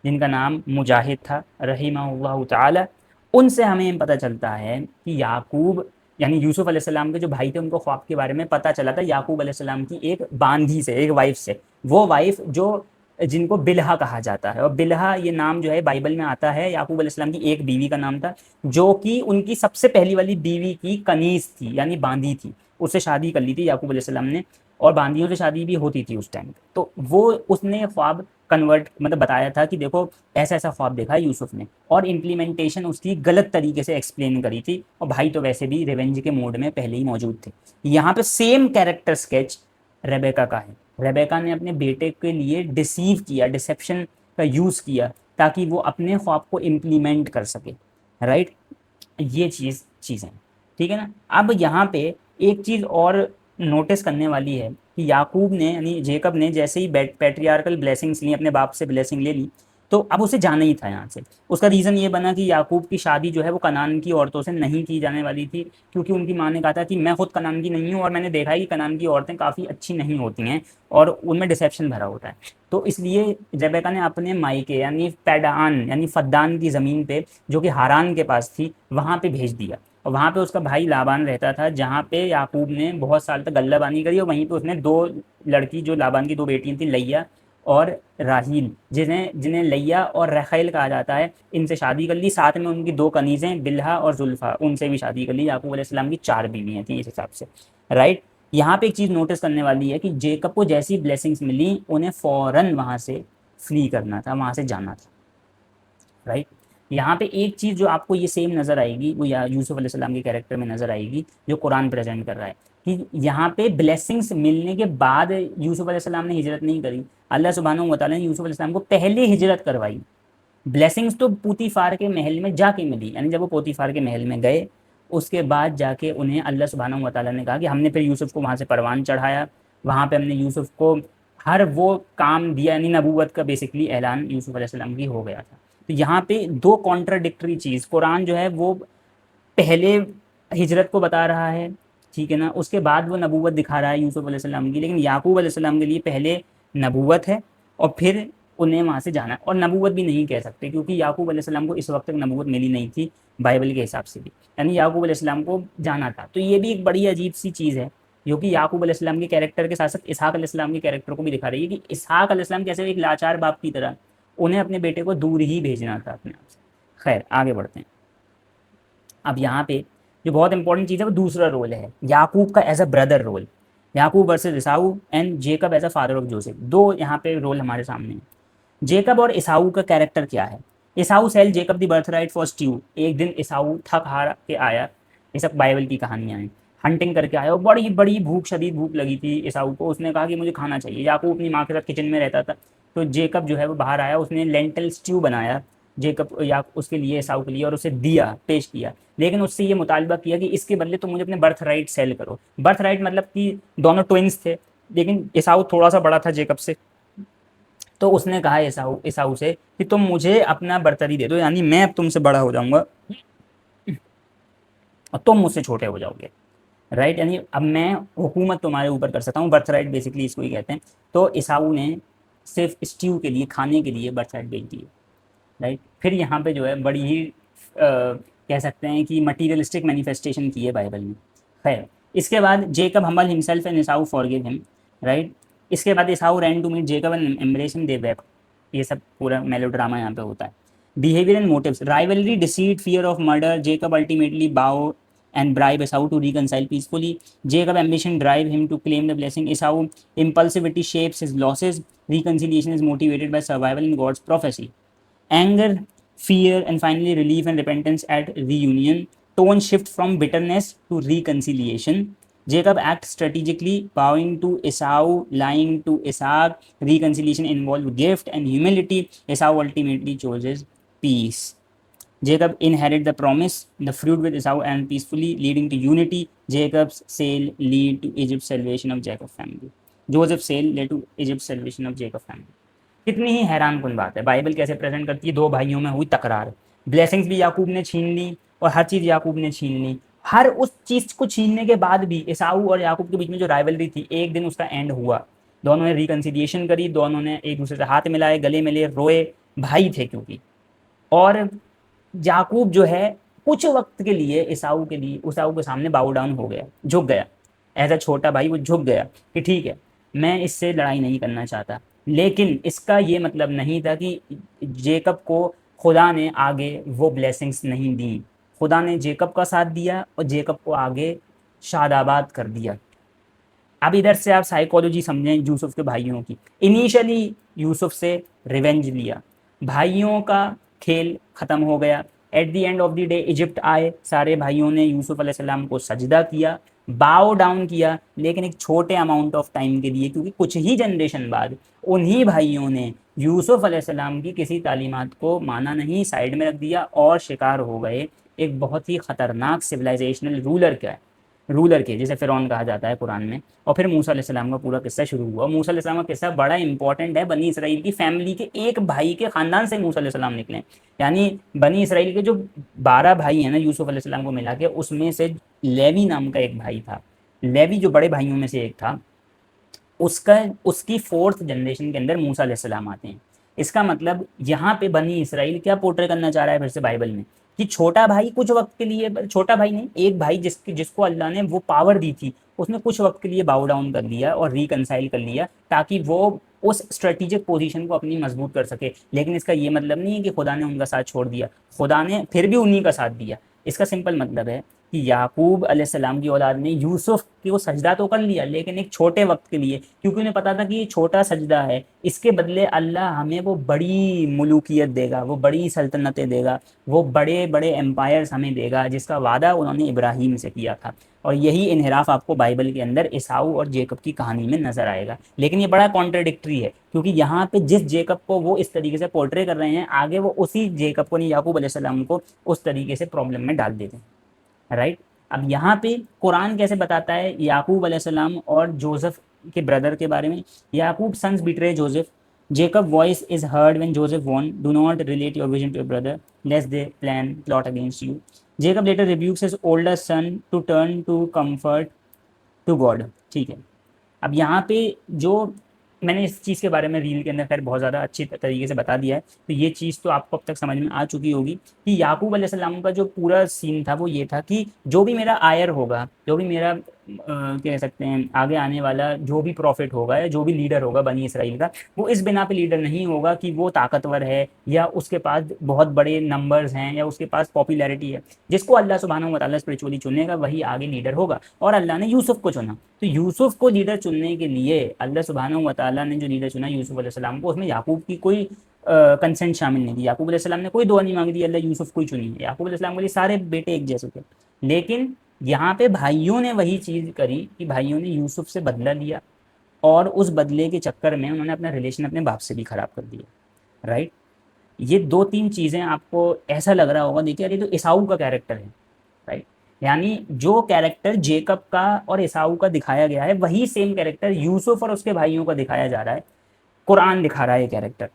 जिनका नाम मुजाहिद था रहिमहुल्लाहु ताला, उनसे हमें पता चलता है कि याकूब यानी यूसुफ अलैहिस्सलाम के जो भाई थे उनको ख्वाब के बारे में पता चला था याकूब अलैहिस्सलाम की एक बांधी से, एक वाइफ से। वो वाइफ जो जिनको बिलहा कहा जाता है, और बिलहा ये नाम जो है बाइबल में आता है, याकूब अलैहिस्सलाम की एक बीवी का नाम था, जो कि उनकी सबसे पहली वाली बीवी की कनीज थी, यानी बांधी थी। उससे शादी कर ली थी याकूब अलैहिस्सलाम ने, और बांदियों से शादी भी होती थी उस टाइम। तो वो उसने ख्वाब कन्वर्ट मतलब बताया था कि देखो ऐसा ऐसा ख्वाब देखा है यूसुफ ने, और इम्प्लीमेंटेशन उसकी गलत तरीके से एक्सप्लेन करी थी, और भाई तो वैसे भी रिवेंज के मूड में पहले ही मौजूद थे। यहाँ पे सेम कैरेक्टर स्केच रेबेका का है। रेबेका ने अपने बेटे के लिए डिसीव किया, डिसेप्शन का यूज़ किया, ताकि वो अपने ख्वाब को इम्प्लीमेंट कर सके। राइट, ये चीज़ें ठीक है ना। अब यहाँ पे एक चीज़ और नोटिस करने वाली है कि याकूब ने यानी जेकब ने जैसे ही पैट्रियार्कल ब्लेसिंग्स ली, अपने बाप से ब्लेसिंग ले ली, तो अब उसे जाना ही था यहाँ से। उसका रीज़न ये बना कि याकूब की शादी जो है वो कनान की औरतों से नहीं की जाने वाली थी, क्योंकि उनकी माँ ने कहा था कि मैं खुद कनान की नहीं हूँ, और मैंने देखा है कि कनान की औरतें काफ़ी अच्छी नहीं होती हैं और उनमें डिसेप्शन भरा होता है। तो इसलिए रेबेका ने अपने मायके यानी पैडान यानी फद्दान की ज़मीन पे, जो कि हारान के पास थी, वहाँ पे भेज दिया। और वहाँ पे उसका भाई लाबान रहता था, जहाँ पे याकूब ने बहुत साल तक गल्लाबानी करी, और वहीं पे उसने दो लड़की, जो लाबान की दो बेटियां थी, लैया और राहील, जिन्हें जिन्हें लैया और रखैल कहा जाता है, इनसे शादी कर ली। साथ में उनकी दो कनीज़ें बिल्हा और जुल्फ़ा, उनसे भी शादी कर ली। याकूब अलैहिस्सलाम की चार बीवियाँ थी इस हिसाब से। राइट, यहाँ पे एक चीज़ नोटिस करने वाली है कि जेकब को जैसी ब्लेसिंग्स मिली, उन्हें फ़ौरन वहाँ से फ्ली करना था, वहाँ से जाना था। राइट, यहाँ पे एक चीज़ जो आपको ये सेम नज़र आएगी, वो या यूसुफ अलैहिस्सलाम के कैरेक्टर में नज़र आएगी, जो कुरान प्रेजेंट कर रहा है, कि यहाँ पे ब्लेसिंग्स मिलने के बाद यूसुफ अलैहिस्सलाम ने हिजरत नहीं करी। अल्लाह सुब्हानहू व तआला ने यूसुफ अलैहिस्सलाम को पहले हिजरत करवाई। ब्लेसिंग्स तो पोतीफार के महल में जाके मिली, यानी जब वो पोतीफार के महल में गए, उसके बाद जाके उन्हें अल्लाह सुब्हानहू व तआला ने कहा कि हमने फिर यूसुफ को वहाँ से परवान चढ़ाया। वहाँ पे हमने यूसुफ को हर वो काम दिया, यानी नबूवत का बेसिकली ऐलान यूसुफ अलैहिस्सलाम की हो गया था। तो यहाँ पे दो कॉन्ट्राडिक्टरी चीज़, कुरान जो है वो पहले हिजरत को बता रहा है, ठीक है ना, उसके बाद वो नबूवत दिखा रहा है यूसुफ अलैहिस्सलाम की, लेकिन याकूब अलैहिस्सलाम के लिए पहले नबूवत है और फिर उन्हें वहाँ से जाना है। और नबूवत भी नहीं कह सकते, क्योंकि याकूब अलैहिस्सलाम को इस वक्त तक नबूवत मिली नहीं थी बाइबल के हिसाब से भी, यानी याकूब अलैहिस्सलाम को जाना था। तो ये भी एक बड़ी अजीब सी चीज़ है, जो कि याकूब अलैहिस्सलाम के कैरेक्टर के साथ साथ इसहाक अलैहिस्सलाम के कैरेक्टर को भी दिखा रही है, कि इसहाक अलैहिस्सलाम कैसे एक लाचार बाप की तरह उन्हें अपने बेटे को दूर ही भेजना था अपने आप से। खैर, आगे बढ़ते हैं। अब यहाँ पे जो बहुत इंपॉर्टेंट चीज़ है वो दूसरा रोल है, याकूब का as a brother role. Yaqub versus Esau and Jacob as a father of Joseph, दो यहाँ पे रोल हमारे सामने हैं। जेकब और ईसाऊ का कैरेक्टर क्या है? Esau sell Jacob the birthright for stew. एक दिन ईसाऊ थक हार के आया, ये सब बाइबल की कहानियाँ हैं। हंटिंग करके आया और बड़ी बड़ी भूख, शदीद भूख लगी थी ईसाऊ को। उसने कहा कि मुझे खाना चाहिए। याकूब अपनी माँ के साथ किचन में रहता था, तो जेकब जो है वो बाहर आया, उसने लेंटल स्ट्यू बनाया जेकब या उसके लिए, ईसाऊ के लिए, और उसे दिया, पेश किया। लेकिन उससे ये मुतालबा किया कि इसके बदले तुम मुझे अपने बर्थ राइट सेल करो। बर्थ राइट मतलब कि दोनों ट्विंस थे, लेकिन ईसाऊ थोड़ा सा बड़ा था जेकब से। तो उसने कहा ईसाऊ ईसाऊ से कि तुम मुझे अपना बर्तरी दे दो, यानी मैं अब तुमसे बड़ा हो जाऊंगा और तुम मुझसे छोटे हो जाओगे। राइट, यानी अब मैं हुकूमत तुम्हारे ऊपर कर सकता हूँ। बर्थ राइट बेसिकली इसको ही कहते हैं। तो ईसाऊ ने सिर्फ स्ट्यू के लिए, खाने के लिए बर्थ राइट बेच दी। राइट, फिर यहाँ पे जो है बड़ी ही कह सकते हैं कि मटीरियलिस्टिक मैनिफेस्टेशन की है बाइबल में। खैर, इसके बाद Jacob humble himself and Esau forgive him. Right, इसके बाद Esau ran to meet Jacob and embrace him, they wept. ये सब पूरा मेलोड्रामा यहाँ पे होता है। Behaviour and motives, rivalry, deceit, fear of murder, Jacob ultimately bow and bribe Esau to reconcile peacefully. Jacob ambition drive him to claim the blessing. Esau impulsivity shapes his losses. Reconciliation is motivated by survival in God's prophecy. Anger, fear, and finally relief and repentance at reunion. Tone shift from bitterness to reconciliation. Jacob acts strategically, bowing to Esau, lying to Isaac. Reconciliation involves gift and humility. Esau ultimately chooses peace. Jacob inherit the promise, the fruit with Esau, and peacefully leading to unity. Jacob's sale lead to Egypt's salvation of Jacob family. Joseph's sale led to Egypt's salvation of Jacob family. कितनी ही हैरान कुन बात है, Bible कैसे present करती है, दो भाइयों में हुई तकरार, ब्लेसिंग्स भी याकूब ने छीन ली और हर चीज़ याकूब ने छीन ली। हर उस चीज़ को छीनने के बाद भी ईसाऊ और याकूब के बीच में जो राइवलरी थी, एक दिन उसका एंड हुआ। दोनों ने रिकन्सिलिएशन करी, दोनों ने एक दूसरे से हाथ मिलाए, गले मिले, रोए, भाई थे क्योंकि। और याकूब जो है कुछ वक्त के लिए ईसाऊ के सामने बाउ डाउन हो गया, झुक गया। एज अ छोटा भाई वो झुक गया कि ठीक है, मैं इससे लड़ाई नहीं करना चाहता। लेकिन इसका ये मतलब नहीं था कि जेकब को खुदा ने आगे वो ब्लेसिंग्स नहीं दी। खुदा ने जेकब का साथ दिया और जेकब को आगे शादाबाद कर दिया। अब इधर से आप साइकोलॉजी समझें यूसुफ के भाइयों की। इनिशियली यूसुफ से रिवेंज लिया, भाइयों का खेल ख़त्म हो गया। At the end of the day Egypt आए, सारे भाइयों ने यूसुफ अलैहिस्सलाम को सजदा किया, बाव डाउन किया, लेकिन एक छोटे अमाउंट ऑफ टाइम के लिए, क्योंकि कुछ ही जनरेशन बाद उन्हीं भाइयों ने यूसुफ अलैहिस्सलाम की किसी तालीमात को माना नहीं, साइड में रख दिया और शिकार हो गए एक बहुत ही ख़तरनाक सिविलाइजेशनल रूलर के, जिसे फ़िरौन कहा जाता है कुरान में। और फिर मूसा अलैहिस्सलाम का पूरा किस्सा शुरू हुआ। मूसा अलैहिस्सलाम का किस्सा बड़ा इंपॉर्टेंट है, बनी इसराइल की फैमिली के एक भाई के ख़ानदान से मूसा अलैहिस्सलाम निकले। यानी बनी इसराइल के जो 12 भाई हैं ना यूसुफ अलैहिस्सलाम को मिला के, उसमें से लेवी नाम का एक भाई था। लेवी जो बड़े भाइयों में से एक था, उसका उसकी 4th जनरेशन के अंदर मूसा अलैहिस्सलाम आते हैं। इसका मतलब यहाँ पे बनी इसराइल क्या पोर्ट्रे करना चाह रहा है फिर से बाइबल में, कि छोटा भाई कुछ वक्त के लिए, छोटा भाई नहीं, एक भाई जिसको अल्लाह ने वो पावर दी थी, उसने कुछ वक्त के लिए बाउ डाउन कर लिया और रिकनसाइल कर लिया, ताकि वो उस स्ट्रेटेजिक पोजीशन को अपनी मजबूत कर सके। लेकिन इसका ये मतलब नहीं है कि खुदा ने उनका साथ छोड़ दिया, खुदा ने फिर भी उन्हीं का साथ दिया। इसका सिंपल मतलब है कि याकूब अलैहिस्सलाम की औलाद ने यूसुफ को सजदा तो कर लिया, लेकिन एक छोटे वक्त के लिए, क्योंकि उन्हें पता था कि ये छोटा सजदा है, इसके बदले अल्लाह हमें वो बड़ी मुलूकियत देगा, वो बड़ी सल्तनतें देगा, वो बड़े बड़े एम्पायर्स हमें देगा, जिसका वादा उन्होंने इब्राहीम से किया था। और यही इन्हिराफ आपको बाइबल के अंदर ईसाऊ और जेकब की कहानी में नजर आएगा। लेकिन ये बड़ा कॉन्ट्रडिक्टरी है, क्योंकि यहाँ पे जिस जेकब को वो इस तरीके से पोर्ट्रे कर रहे हैं, आगे वो उसी जेकब को नहीं, याकूब अलैहिस्सलाम को उस तरीके से प्रॉब्लम में डाल देते हैं। राइट। अब यहाँ पे कुरान कैसे बताता है याकूब अलैहिस्सलाम और जोसेफ के ब्रदर के बारे में। Yaqub sons betray Joseph, Jacob voice is heard when Joseph warn, do not relate your vision to your brother lest they plan plot against you. Jacob later rebukes his older son to turn to comfort to God. ठीक है। अब यहाँ पे जो मैंने इस चीज़ के बारे में रील के अंदर खैर बहुत ज़्यादा अच्छी तरीके से बता दिया है, तो ये चीज़ तो आपको अब तक समझ में आ चुकी होगी कि याकूब अलैहिस्सलाम का जो पूरा सीन था वो ये था कि जो भी मेरा आयर होगा, जो भी मेरा कह सकते हैं आगे आने वाला जो भी प्रॉफिट होगा या जो भी लीडर होगा बनी इसराइल का, वो इस बिना पे लीडर नहीं होगा कि वो ताकतवर है या उसके पास बहुत बड़े नंबर्स हैं या उसके पास पॉपुलैरिटी है। जिसको अल्लाह सुब्हानहू व तआला स्पिरिचुअली चुनेगा वही आगे लीडर होगा। और अल्लाह ने यूसुफ को चुना, तो यूसुफ को लीडर चुनने के लिए अल्लाह सुब्हानहू व तआला ने जो लीडर चुना यूसुफ अलैहिस्सलाम को, उसमें याकूब की कोई कंसेंट शामिल नहीं थी। याकूब अलैहिस्सलाम ने कोई दुआ नहीं मांगी थी, अल्लाह यूसुफ को ही चुनी है। याकूब अलैहिस्सलाम के लिए सारे बेटे एक जैसे थे। लेकिन यहाँ पे भाइयों ने वही चीज़ करी कि भाइयों ने यूसुफ से बदला लिया और उस बदले के चक्कर में उन्होंने अपना रिलेशन अपने बाप से भी ख़राब कर दिया। राइट। ये 2-3 चीज़ें आपको ऐसा लग रहा होगा, देखिए अरे तो ईसाऊ का कैरेक्टर है। राइट। यानी जो कैरेक्टर जेकब का और ईसाऊ का दिखाया गया है, वही सेम कैरेक्टर यूसुफ और उसके भाइयों का दिखाया जा रहा है। कुरान दिखा रहा है ये कैरेक्टर।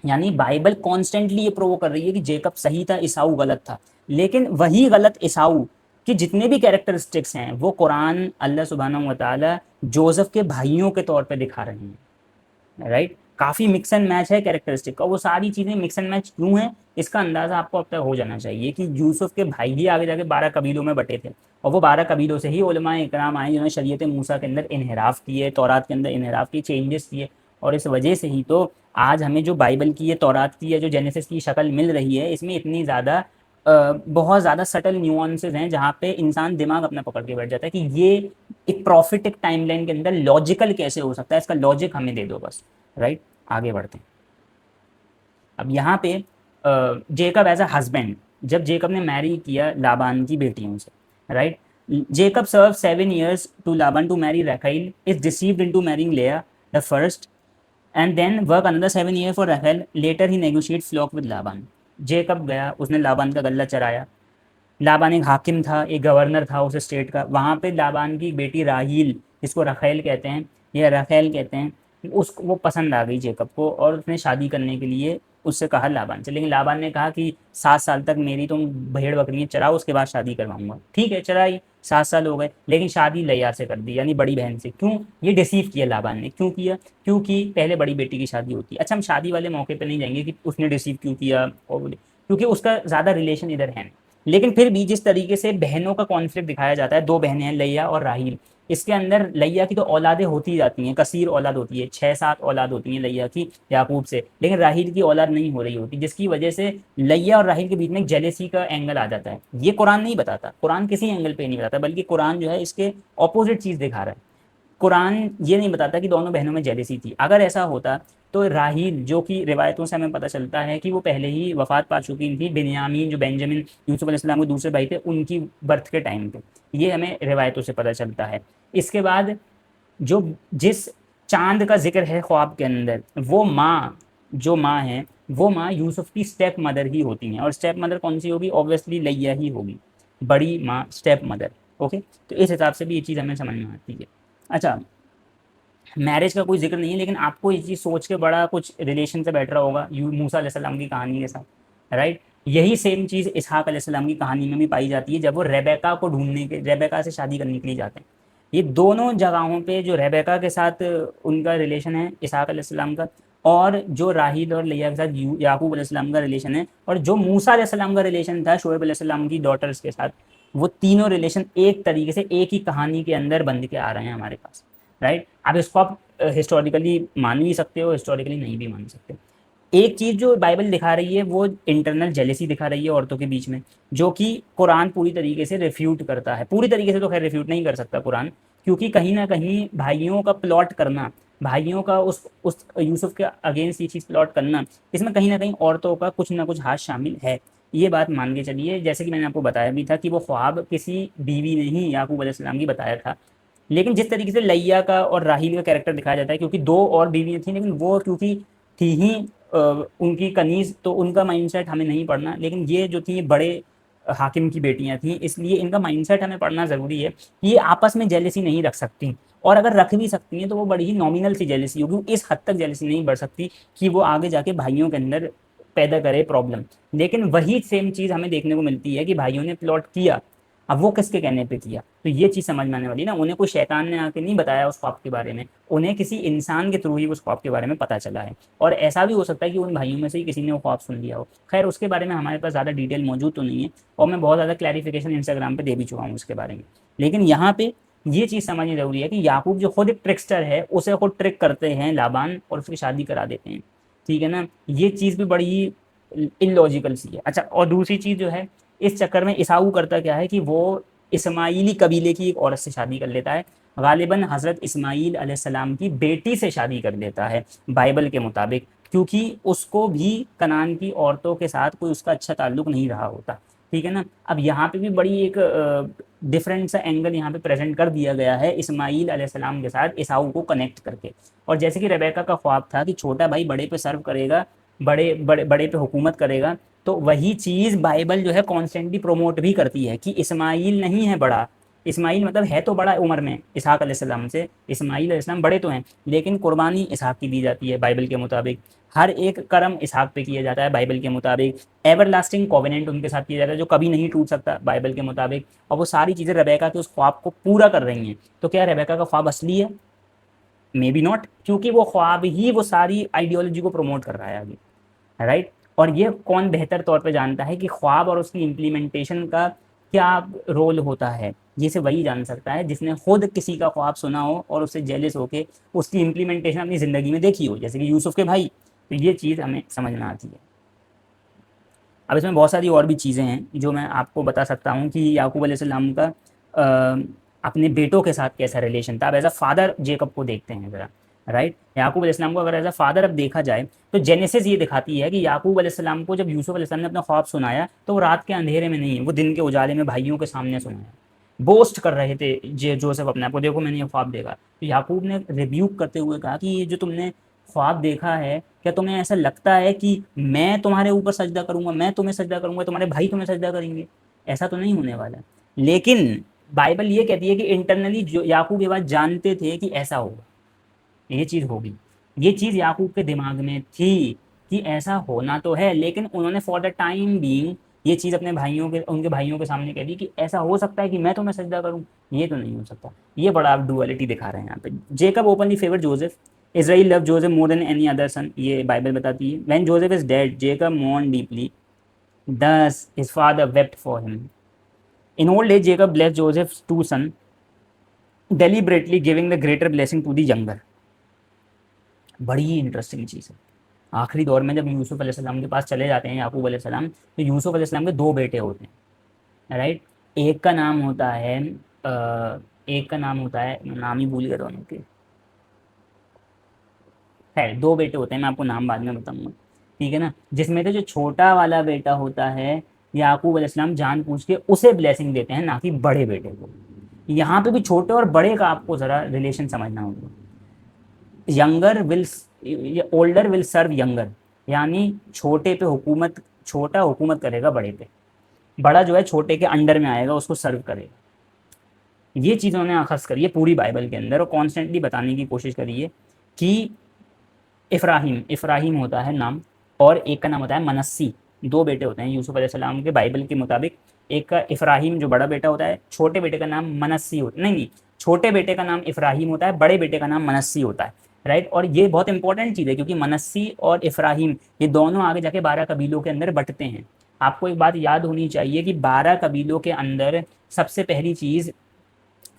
यानी बाइबल कॉन्स्टेंटली ये प्रूव कर रही है कि जेकब सही था, ईसाऊ गलत था। लेकिन वही गलत ईसाऊ कि जितने भी कैरेक्टरिस्टिक्स हैं वो कुरान अल्लाह सुब्हानहू व तआला जोसेफ के भाइयों के तौर पे दिखा रहे हैं। राइट। काफ़ी मिक्स एंड मैच है कैरेक्टरिस्टिक का। वो सारी चीज़ें मिक्स एंड मैच क्यों हैं, इसका अंदाज़ा आपको अब तक हो जाना चाहिए कि यूसुफ के भाई ही आगे जाके 12 कबीलों में बटे थे, और वो 12 कबीलों से ही उलमाए इकराम आए जिन्होंने शरीयत मूसा के अंदर इन्हिराफ किए, तौरात के अंदर इन्हिराफ किए, चेंजेस किए। और इस वजह से ही तो आज हमें जो बाइबल की, ये तौरात की या जो जेनेसिस की शक्ल मिल रही है, इसमें इतनी ज़्यादा बहुत ज़्यादा सटल न्यूआंसेस हैं जहाँ पे इंसान दिमाग अपना पकड़ के बैठ जाता है कि ये एक प्रॉफिटिक टाइमलाइन के अंदर लॉजिकल कैसे हो सकता है, इसका लॉजिक हमें दे दो बस। राइट। आगे बढ़ते हैं। अब यहाँ पे जेकब एज अ हस्बैंड, जब जेकब ने मैरी किया लाबान की बेटियों से, right, Jacob serve 7 years to Laban to marry Rachel, is deceived into marrying Leah the first and then work another 7 years for Rachel, later he negotiate flock with Laban. Jacob गया, उसने लाबान का गल्ला चराया। लाबान एक हाकिम था, एक गवर्नर था उस स्टेट का। वहाँ पे लाबान की बेटी राहील, जिसको रखैल कहते हैं या रखैल कहते हैं, वो पसंद आ गई जेकब को और उसने शादी करने के लिए उससे कहा लाबान से। लेकिन लाबान ने कहा कि 7 साल तक मेरी तुम भेड़ बकरियाँ चराओ, उसके बाद शादी करवाऊंगा। ठीक है, चराई, 7 साल हो गए, लेकिन शादी लैया से कर दी, यानी बड़ी बहन से। क्यों? ये डिसीव किया लाबान ने। क्यों किया? क्योंकि पहले बड़ी बेटी की शादी होती है। अच्छा, हम शादी वाले मौके पे नहीं जाएंगे कि उसने डिसीव क्यों किया, और क्योंकि उसका ज़्यादा रिलेशन इधर है नहीं। लेकिन फिर भी जिस तरीके से बहनों का कॉन्फ्लिक्ट दिखाया जाता है, दो बहनें हैं लैया और राहील, इसके अंदर लैया की तो औलादें होती जाती हैं, कसीर औलाद होती है, 6-7 औलाद होती हैं लैया की याकूब से, लेकिन राहील की औलाद नहीं हो रही होती, जिसकी वजह से लैया और राहील के बीच में एक जेलेसी का एंगल आ जाता है। ये कुरान नहीं बताता, कुरान किसी एंगल पे नहीं बताता, बल्कि कुरान जो है इसके ऑपोजिट चीज़ दिखा रहा है। कुरान ये नहीं बताता कि दोनों बहनों में जेलेसी थी। अगर ऐसा होता तो राहील, जो कि रिवायतों से हमें पता चलता है कि वो पहले ही वफात पा चुकी थी, बिन्यामीन जो बेंजामिन यूसुफ अलैहिस्सलाम के दूसरे भाई थे उनकी बर्थ के टाइम पे, ये हमें रिवायतों से पता चलता है। इसके बाद जो जिस चांद का जिक्र है ख्वाब के अंदर, वो माँ, जो माँ है वो माँ यूसुफ की स्टेप मदर ही होती हैं। और स्टेप मदर कौन सी होगी? ऑब्वियसली लैया ही होगी, बड़ी माँ, स्टेप मदर। ओके, तो इस हिसाब से भी ये चीज़ हमें समझ में आती है। अच्छा, मैरिज का कोई जिक्र नहीं है, लेकिन आपको ये चीज़ सोच के बड़ा कुछ रिलेशन से बैठ रहा होगा मूसा अलैहिस्सलाम की कहानी के साथ, राइट। यही सेम चीज़ इसहाक अलैहिस्सलाम की कहानी में भी पाई जाती है, जब वो रेबेका को ढूंढने के, रेबेका से शादी करने के लिए जाते हैं। ये दोनों जगहों पे जो रेबेका के साथ उनका रिलेशन है इसहाक अलैहिस्सलाम का, और जो राहील और लैया के साथ याकूब अलैहिस्सलाम का रिलेशन है, और जो मूसा अलैहिस्सलाम का रिलेशन था शोएब अलैहिस्सलाम की डॉटर्स के साथ, वो तीनों रिलेशन एक तरीके से एक ही कहानी के अंदर बंध के आ रहे हैं हमारे पास, राइट। अब इसको आप हिस्टोरिकली मान भी सकते हो, हिस्टोरिकली नहीं भी मान सकते। एक चीज़ जो बाइबल दिखा रही है वो इंटरनल जेलेसी दिखा रही है औरतों के बीच में, जो कि कुरान पूरी तरीके से रिफ्यूट करता है। पूरी तरीके से तो खैर रिफ्यूट नहीं कर सकता कुरान, क्योंकि कहीं ना कहीं भाइयों का प्लॉट करना, भाइयों का उस यूसुफ के अगेंस्ट ये चीज़ प्लॉट करना, इसमें कहीं ना कहीं औरतों का कुछ ना कुछ हाथ शामिल है। ये बात मान के चलिए, जैसे कि मैंने आपको बताया भी था कि वो ख्वाब किसी बीवी ने ही याकूब अलैहिस्सलाम की बताया था। लेकिन जिस तरीके से लैया का और राहील का कैरेक्टर दिखाया जाता है, क्योंकि दो और बीवियाँ थी, लेकिन वो क्योंकि थी ही उनकी कनीज़, तो उनका माइंडसेट हमें नहीं पढ़ना, लेकिन ये जो थी बड़े हाकिम की बेटियां थी, इसलिए इनका माइंडसेट हमें पढ़ना ज़रूरी है कि ये आपस में जेलेसी नहीं रख सकती, और अगर रख भी सकती हैं तो वो बड़ी ही नॉमिनल सी जेलेसी होगी, इस हद तक जेलेसी नहीं बढ़ सकती कि वो आगे जाके भाइयों के अंदर पैदा करे प्रॉब्लम। लेकिन वही सेम चीज़ हमें देखने को मिलती है कि भाइयों ने प्लॉट किया, अब वो किसके कहने पे किया, तो ये चीज़ समझ में आने वाली ना। उन्हें कोई शैतान ने आके नहीं बताया उस ख्वाब के बारे में, उन्हें किसी इंसान के थ्रू ही उस ख्वाब के बारे में पता चला है। और ऐसा भी हो सकता है कि उन भाइयों में से ही किसी ने वो ख्वाब सुन लिया हो। खैर, उसके बारे में हमारे पास ज़्यादा डिटेल मौजूद तो नहीं है, और मैं बहुत ज़्यादा क्लैरिफिकेशन इंस्टाग्राम पे दे भी चुका हूँ उसके बारे में। लेकिन यहाँ पे ये चीज़ समझनी ज़रूरी है कि याकूब जो खुद एक ट्रिकस्टर है, उसे खुद ट्रिक करते हैं लाबान और उसकी शादी करा देते हैं, ठीक है ना। ये चीज़ भी बड़ी ही इलॉजिकल सी है। अच्छा, और दूसरी चीज़ जो है, इस चक्कर में ईसाऊ करता क्या है कि वो इस्माइली कबीले की एक औरत से शादी कर लेता है, गालिबन हज़रत इस्माईल अलैहिस्सलाम की बेटी से शादी कर लेता है बाइबल के मुताबिक, क्योंकि उसको भी कनान की औरतों के साथ कोई उसका अच्छा ताल्लुक नहीं रहा होता, ठीक है ना। अब यहाँ पे भी बड़ी एक डिफरेंट सा एंगल यहाँ पे प्रेजेंट कर दिया गया है इस्माईल अलैहिस्सलाम के साथ ईसाऊ को कनेक्ट करके। और जैसे कि रेबेका का ख्वाब था कि छोटा भाई बड़े पे सर्व करेगा, बड़े बड़े बड़े पे हुकूमत करेगा, तो वही चीज़ बाइबल जो है कॉन्स्टेंटली प्रोमोट भी करती है कि इस्माइल नहीं है बड़ा। इस्माइल मतलब है तो बड़ा उम्र में इसहाक अलैहिस्सलाम से, इस्माइल अलैहिस्सलाम बड़े तो हैं, लेकिन कुर्बानी इसहाक की दी जाती है बाइबल के मुताबिक। हर एक कर्म इसहाक पे किया जाता है बाइबल के मुताबिक। एवरलास्टिंग कोवेनेंट उनके साथ किया जाता है जो कभी नहीं टूट सकता बाइबल के मुताबिक। और वो सारी चीज़ें रेबेका के उस ख्वाब को पूरा कर रही हैं। तो क्या रेबेका का ख्वाब असली है? मे बी नॉट, क्योंकि वो ख्वाब ही वो सारी आइडियोलॉजी को प्रमोट कर रहा है आगे, राइट। और ये कौन बेहतर तौर पे जानता है कि ख्वाब और उसकी इम्प्लीमेंटेशन का क्या रोल होता है? ये सिर्फ वही जान सकता है जिसने खुद किसी का ख्वाब सुना हो और उससे जेलिस होके उसकी इम्प्लीमेंटेशन अपनी ज़िंदगी में देखी हो, जैसे कि यूसुफ के भाई। तो ये चीज़ हमें समझ में आती है। अब इसमें बहुत सारी और भी चीज़ें हैं जो मैं आपको बता सकता हूँ कि याकूब अलैहिस्सलाम का अपने बेटों के साथ कैसा रिलेशन था। अब एज अ फादर जेकब को देखते हैं ज़रा, राइट। याकूब अलैहिस्सलाम को अगर एज अ फादर अब देखा जाए तो जेनेसिस ये दिखाती है कि याकूब अलैहिस्सलाम को जब यूसुफ अलैहिस्सलाम ने अपना ख्वाब सुनाया तो वो रात के अंधेरे में नहीं, वो दिन के उजाले में भाइयों के सामने सुनाया। बोस्ट कर रहे थे जोसेफ अपने आप को, देखो मैंने ये ख्वाब देखा। तो याकूब ने रिब्यूक करते हुए कहा कि ये जो तुमने ख्वाब देखा है, क्या तुम्हें ऐसा लगता है कि मैं तुम्हारे ऊपर सजदा करूंगा, मैं तुम्हें सजदा करूंगा, तुम्हारे भाई तुम्हें सजदा करेंगे? ऐसा तो नहीं होने वाला। लेकिन बाइबल ये कहती है कि इंटरनली जो याकूब ये बात जानते थे कि ऐसा होगा, ये चीज़ होगी। ये चीज़ याकूब के दिमाग में थी कि ऐसा होना तो है, लेकिन उन्होंने फॉर द टाइम बीइंग ये चीज़ अपने भाइयों के, उनके भाइयों के सामने कह दी कि ऐसा हो सकता है कि मैं तुम्हें सजदा करूं, ये तो नहीं हो सकता। ये बड़ा आप डुअलिटी दिखा रहे हैं यहाँ पे। Jacob openly favour Joseph, Israel love Joseph more than any other son, ये बाइबल बताती है। When Joseph is dead Jacob mourn deeply, Thus his father wept for him. In old age, Jacob blessed Joseph's two sons, deliberately giving the greater blessing to the younger. बड़ी interesting चीज़ है। आखिरी दौर में जब यूसुफ अलैहिस्सलाम के पास चले जाते हैं याकूब अलैहिस्सलाम, तो यूसुफ अलैहिस्सलाम के दो बेटे होते हैं, राइट। एक का नाम होता है एक का नाम होता है, नाम ही भूल गया दोनों के, खैर दो बेटे होते हैं, मैं आपको नाम बाद में बताऊंगा, ठीक है ना। जिसमें से जो छोटा वाला बेटा होता है, याकूब अलैहिस्सलाम जानबूझ के उसे ब्लेसिंग देते हैं, ना कि बड़े बेटे को। यहाँ पे भी छोटे और बड़े का आपको ज़रा रिलेशन समझना होगा। Younger will older will serve younger, यानी छोटे पे हुकूमत, छोटा हुकूमत करेगा बड़े पे, बड़ा जो है छोटे के अंडर में आएगा, उसको सर्व करेगा। ये चीज़ उन्होंने अखज़ करी है पूरी बाइबल के अंदर, और कॉन्स्टेंटली बताने की कोशिश करी है कि इफ़राहीम होता है नाम, और एक का नाम होता है मनस्सी। दो बेटे होते हैं यूसुफ अलैहिस्सलाम के बाइबल के मुताबिक। एक का इफ़राहीम जो बड़ा बेटा होता है, छोटे बेटे का नाम मनस्सी होता है, नहीं, छोटे बेटे का नाम इफ़राहीम होता है, बड़े बेटे का नाम मनस्सी होता है, राइट। और ये बहुत इंपॉर्टेंट चीज़ है, क्योंकि मनस्सी और इफ़राहीम ये दोनों आगे जाके 12 कबीलों के अंदर बंटते हैं। आपको एक बात याद होनी चाहिए कि 12 कबीलों के अंदर सबसे पहली चीज़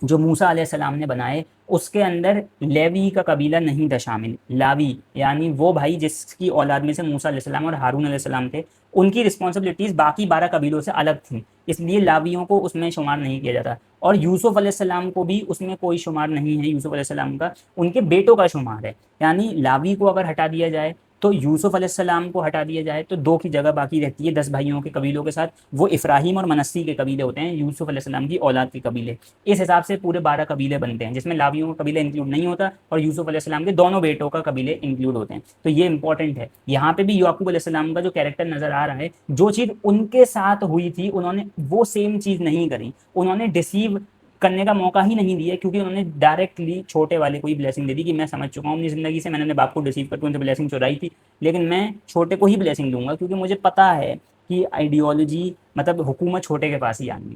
जो मूसा अलैहिस्सलाम ने बनाए, उसके अंदर लेवी का कबीला नहीं था शामिल। लावी यानी वो भाई जिसकी औलाद में से मूसा अलैहिस्सलाम और हारून अलैहिस्सलाम थे, उनकी रिस्पॉन्सिबिलिटीज़ बाकी 12 कबीलों से अलग थी, इसलिए लावियों को उसमें शुमार नहीं किया जाता। और यूसुफ अलैहिस्सलाम को भी उसमें कोई शुमार नहीं है, यूसुफ अलैहिस्सलाम का उनके बेटों का शुमार है। यानी लावी को अगर हटा दिया जाए, तो यूसुफ अलैहिस्सलाम को हटा दिया जाए, तो दो की जगह बाकी रहती है 10 भाइयों के कबीलों के साथ, वो इफ़राहीम और मनस्सी के कबीले होते हैं, यूसुफ अलैहिस्सलाम की औलाद के कबीले। इस हिसाब से पूरे 12 कबीले बनते हैं, जिसमें लावियों का कबीला इंक्लूड नहीं होता, और यूसुफ अलैहिस्सलाम के दोनों बेटों का कबीले इंक्लूड होते हैं। तो ये इंपॉर्टेंट है। यहाँ पे भी याकूब अलैहिस्सलाम का जो कैरेक्टर नजर आ रहा है, जो चीज़ उनके साथ हुई थी उन्होंने वो सेम चीज़ नहीं करी, उन्होंने डिसीव करने का मौका ही नहीं दिया, क्योंकि उन्होंने डायरेक्टली छोटे वाले को ही ब्लेसिंग दे दी कि मैं समझ चुका हूँ अपनी ज़िंदगी से, मैंने अपने बाप को डिसीव करके उनसे ब्लेसिंग चुराई थी, लेकिन मैं छोटे को ही ब्लेसिंग दूंगा, क्योंकि मुझे पता है कि आइडियोलॉजी मतलब हुकूमत छोटे के पास ही आनी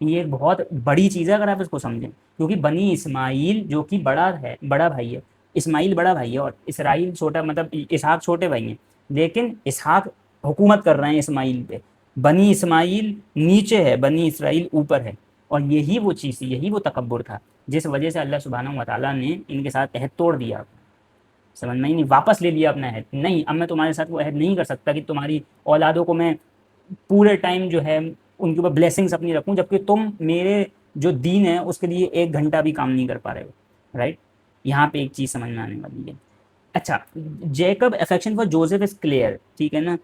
है। ये एक बहुत बड़ी चीज़ है अगर आप इसको समझें, क्योंकि बनी इस्माइल जो कि बड़ा है, बड़ा भाई है, इस्माइल बड़ा भाई है, और इसराइल छोटा, मतलब इसहाक छोटे भाई हैं, लेकिन इसहाक हुकूमत कर रहे हैं इस्माइल पे। बनी इस्माइल नीचे है, बनी इसराइल ऊपर है। और यही वो चीज़ थी, यही वो तकब्बुर था जिस वजह से अल्लाह सुब्हानहू व तआला ने इनके साथ अहद तोड़ दिया। समझ में ही नहीं, वापस ले लिया अपना अहद, नहीं अब मैं तुम्हारे साथ वो अहद नहीं कर सकता कि तुम्हारी औलादों को मैं पूरे टाइम जो है उनके ऊपर ब्लेसिंग्स अपनी रखूं, जबकि तुम मेरे जो दीन है उसके लिए 1 घंटा भी काम नहीं कर पा रहे हो, राइट। यहाँ पे एक चीज़ समझ में आने वाली है। अच्छा, Jacob affection for Joseph is clear, ठीक है ना,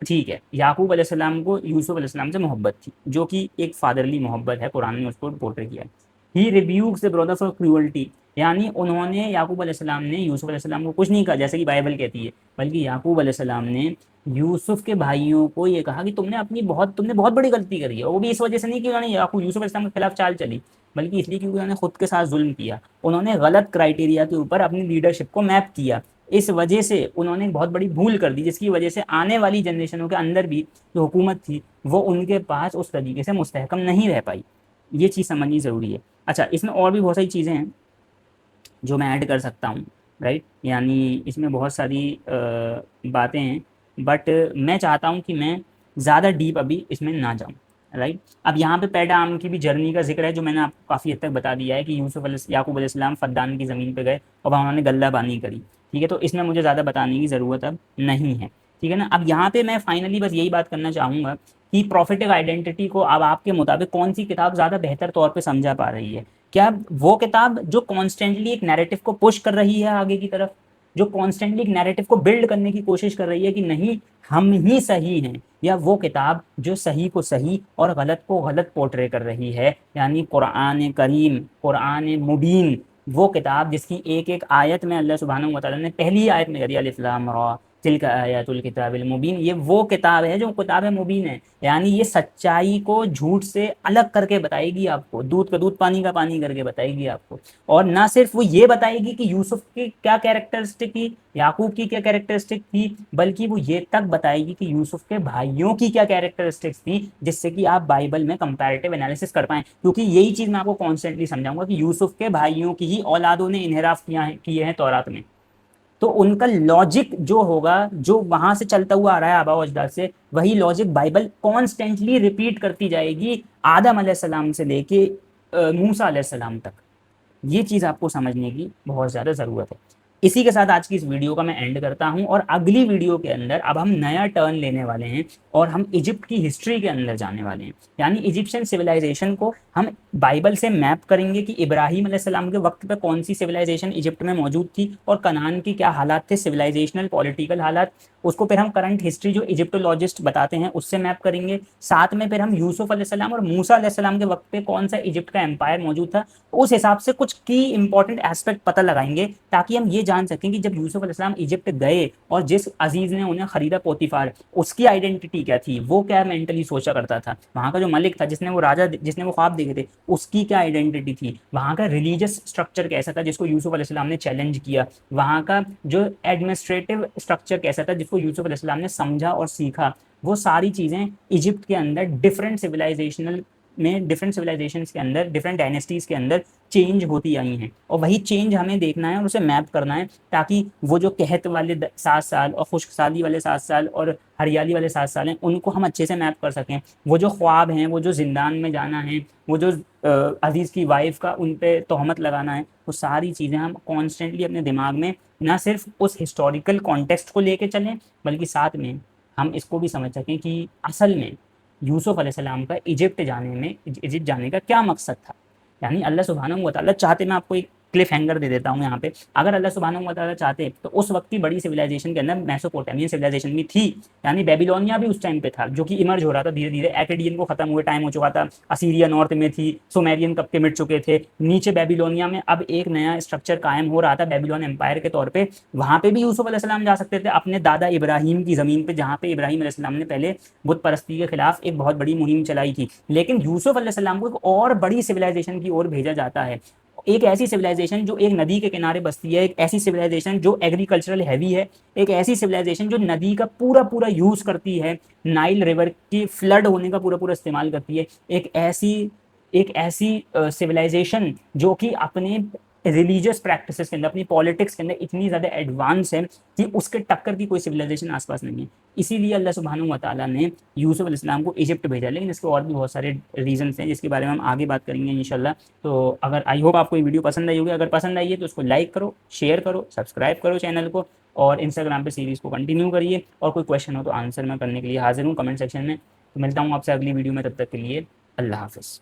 ठीक है। याकूब अलैहिस्सलाम को यूसुफ अलैहिस्सलाम से मोहब्बत थी, जो कि एक फादरली मोहब्बत है, कुरान ने उसको पोर्ट्रे किया है। He rebukes the brother for cruelty, यानी उन्होंने याकूब अलैहिस्सलाम ने यूसुफ अलैहिस्सलाम को कुछ नहीं कहा जैसे कि बाइबल कहती है, बल्कि याकूब अलैहिस्सलाम ने यूसुफ के भाइयों को ये कहा कि तुमने बहुत बड़ी गलती करी है। और वो भी इस वजह से नहीं कि उन्होंने याकूब यूसुफ अलैहिस्सलाम के खिलाफ चाल चली, बल्कि इसलिए क्योंकि उन्होंने खुद के साथ जुल्म किया, उन्होंने गलत क्राइटेरिया के ऊपर अपनी लीडरशिप को मैप किया। इस वजह से उन्होंने बहुत बड़ी भूल कर दी, जिसकी वजह से आने वाली जनरेशनों के अंदर भी जो हुकूमत थी वो उनके पास उस तरीके से मुस्तहकम नहीं रह पाई। ये चीज़ समझनी ज़रूरी है। अच्छा, इसमें और भी बहुत सारी चीज़ें हैं जो मैं ऐड कर सकता हूँ, राइट। यानी इसमें बहुत सारी बातें हैं, बट मैं चाहता हूँ कि मैं ज़्यादा डीप अभी इसमें ना जाऊँ, राइट। अब यहाँ पे पैडाम की भी जर्नी का जिक्र है, जो मैंने आपको काफ़ी हद तक बता दिया है कि याकूब अलैहिस्सलाम फद्दान की ज़मीन पे गए और वहाँ उन्होंने गल्लाबानी करी, ठीक है। तो इसमें मुझे ज़्यादा बताने की ज़रूरत अब नहीं है, ठीक है ना। अब यहाँ पे मैं फाइनली बस यही बात करना चाहूँगा कि प्रॉफिटिक आइडेंटिटी को अब आपके मुताबिक कौन सी किताब ज़्यादा बेहतर तौर पे समझा पा रही है? क्या वो किताब जो कॉन्स्टेंटली एक नैरेटिव को पुश कर रही है आगे की तरफ, जो कॉन्स्टेंटली एक नैरेटिव को बिल्ड करने की कोशिश कर रही है कि नहीं हम ही सही हैं, या वो किताब जो सही को सही और गलत को गलत पोर्ट्रे कर रही है, यानी कुरान करीम, कुरान मुबीन, वो किताब जिसकी एक एक आयत में अल्लाह सुब्हानहू व तआला ने पहली आयत में करी अलिफ लाम रा तिल्का आयातुल किताबिल मुबीन, ये वो किताब है जो किताब मुबीन है। यानी ये सच्चाई को झूठ से अलग करके बताएगी आपको, दूध का दूध पानी का पानी करके बताएगी आपको। और ना सिर्फ वो ये बताएगी कि यूसुफ की क्या कैरेक्टरिस्टिक थी, याकूब की क्या कैरेक्टरिस्टिक थी, बल्कि वो ये तक बताएगी कि यूसुफ के भाइयों की क्या कैरेक्टरिस्टिक्स थी, जिससे कि आप बाइबल में कंपैरेटिव एनालिसिस कर पाएं। क्योंकि यही चीज़ मैं आपको कॉन्स्टेंटली समझाऊंगा कि यूसुफ के भाइयों की ही औलादों ने इन्हिराफ किए हैं तौरात में, तो उनका लॉजिक जो होगा, जो वहां से चलता हुआ आ रहा है आबा व अजदाद से, वही लॉजिक बाइबल कॉन्स्टेंटली रिपीट करती जाएगी आदम अलैहिस्सलाम से लेके मूसा अलैहिस्सलाम तक। ये चीज़ आपको समझने की बहुत ज़्यादा ज़रूरत है। इसी के साथ आज की इस वीडियो का मैं एंड करता हूं, और अगली वीडियो के अंदर अब हम नया टर्न लेने वाले हैं और हम इजिप्ट की हिस्ट्री के अंदर जाने वाले हैं। यानी इजिप्शियन सिविलाइजेशन को हम बाइबल से मैप करेंगे कि इब्राहिम अलैहिस्सलाम के वक्त पे कौन सी सिविलाइजेशन इजिप्ट में मौजूद थी और कनान की क्या हालात थे, सिविलाइजेशनल पॉलिटिकल हालात। उसको फिर हम करंट हिस्ट्री जो इजिप्टोलॉजिस्ट बताते हैं उससे मैप करेंगे। साथ में फिर हम यूसुफ अलैहिस्सलाम और मूसा अलैहिस्सलाम के वक्त पे कौन सा इजिप्ट का एम्पायर मौजूद था, उस हिसाब से कुछ की इंपॉर्टेंट एस्पेक्ट पता लगाएंगे, ताकि हम ये जान सकें कि जब यूसुफ अलैहिस्सलाम इजिप्ट गए और जिस अजीज ने उन्हें खरीदा पोतीफार, उसकी आइडेंटिटी क्या थी, वो क्या मेंटली सोचा करता था, वहाँ का जो मलिक था जिसने वो राजा जिसने वो ख्वाब देखे थे उसकी क्या आइडेंटिटी थी, वहाँ का रिलीजियस स्ट्रक्चर कैसा था जिसको यूसुफ अलैहिस्सलाम ने चैलेंज किया, वहाँ का जो एडमिनिस्ट्रेटिव स्ट्रक्चर कैसा था जिसको यूसुफ अलैहिस्सलाम ने समझा और सीखा। वो सारी चीज़ें इजिप्ट के अंदर डिफरेंट सिविलाइजेशंस के अंदर, डिफरेंट डायनेस्टीज़ के अंदर चेंज होती आई हैं, और वही चेंज हमें देखना है और उसे मैप करना है, ताकि वो जो कहत वाले 7 साल और खुशकसाली वाले 7 साल और हरियाली वाले 7 साल हैं उनको हम अच्छे से मैप कर सकें। वो जो ख्वाब हैं, वो जो जिंदान में जाना है, वो जो अजीज़ की वाइफ का उन पर तोहमत लगाना है, वो सारी चीज़ें हम कॉन्स्टेंटली अपने दिमाग में ना सिर्फ उस हिस्टोरिकल कॉन्टेक्स्ट को लेके चलें, बल्कि साथ में हम इसको भी समझ सकें कि असल में यूसुफ अलैहिस्सलाम का इजिप्ट जाने का क्या मकसद था। यानी अल्लाह सुब्हानहू व तआला चाहते, मैं आपको एक क्लिफ हैंगर दे देता हूँ यहाँ पे, अगर अल्लाह सुब्हानहू व तआला चाहते तो उस वक्त की बड़ी सिविलाइजेशन के अंदर मेसोपोटामियन सिविलाइजेशन भी थी, यानी बेबीलोनिया भी उस टाइम पे था जो कि इमर्ज हो रहा था धीरे धीरे। एकेडियन को खत्म हुए टाइम हो चुका था, असीरिया नॉर्थ में थी, सुमेरियन कब के मिट चुके थे, नीचे बेबीलोनिया में अब एक नया स्ट्रक्चर कायम हो रहा था बेबीलोन एम्पायर के तौर पर। वहाँ पे भी यूसुफ अलैहिस्सलाम जा सकते थे अपने दादा इब्राहिम की ज़मीन पर, जहाँ पे इब्राहिम अलैहिस्सलाम ने पहले बुत परस्ती के खिलाफ एक बहुत बड़ी मुहिम चलाई थी। लेकिन यूसुफ अलैहिस्सलाम को एक और बड़ी सिविलाइजेशन की ओर भेजा जाता है, एक ऐसी सिविलाइजेशन जो एक नदी के किनारे बसती है, एक ऐसी सिविलाइजेशन जो एग्रीकल्चरल हैवी है, एक ऐसी सिविलाइजेशन जो नदी का पूरा पूरा यूज़ करती है, नाइल रिवर की फ्लड होने का पूरा पूरा इस्तेमाल करती है, एक ऐसी सिविलाइजेशन जो कि अपने रिलीजियस प्रैक्टिसेस के अंदर, अपनी पॉलिटिक्स के अंदर इतनी ज़्यादा एडवांस है कि उसके टक्कर की कोई सिविलाइजेशन आसपास नहीं है। इसीलिए अल्लाह सुब्हानहू व तआला ने यूसुफ अलैहिस्सलाम को इजिप्ट भेजा। लेकिन इसके और भी बहुत सारे रीजंस हैं जिसके बारे में हम आगे बात करेंगे इंशाल्लाह। तो अगर आई होप आपको ये वीडियो पसंद आई होगी, अगर पसंद आई है तो उसको लाइक करो, शेयर करो, सब्सक्राइब करो चैनल को, और इंस्टाग्राम पे सीरीज़ को कंटिन्यू करिए। और कोई क्वेश्चन हो तो आंसर मैं करने के लिए हाजिर हूँ कमेंट सेक्शन में। तो मिलता हूँ आपसे अगली वीडियो में, तब तक के लिए अल्लाह हाफ़िज़।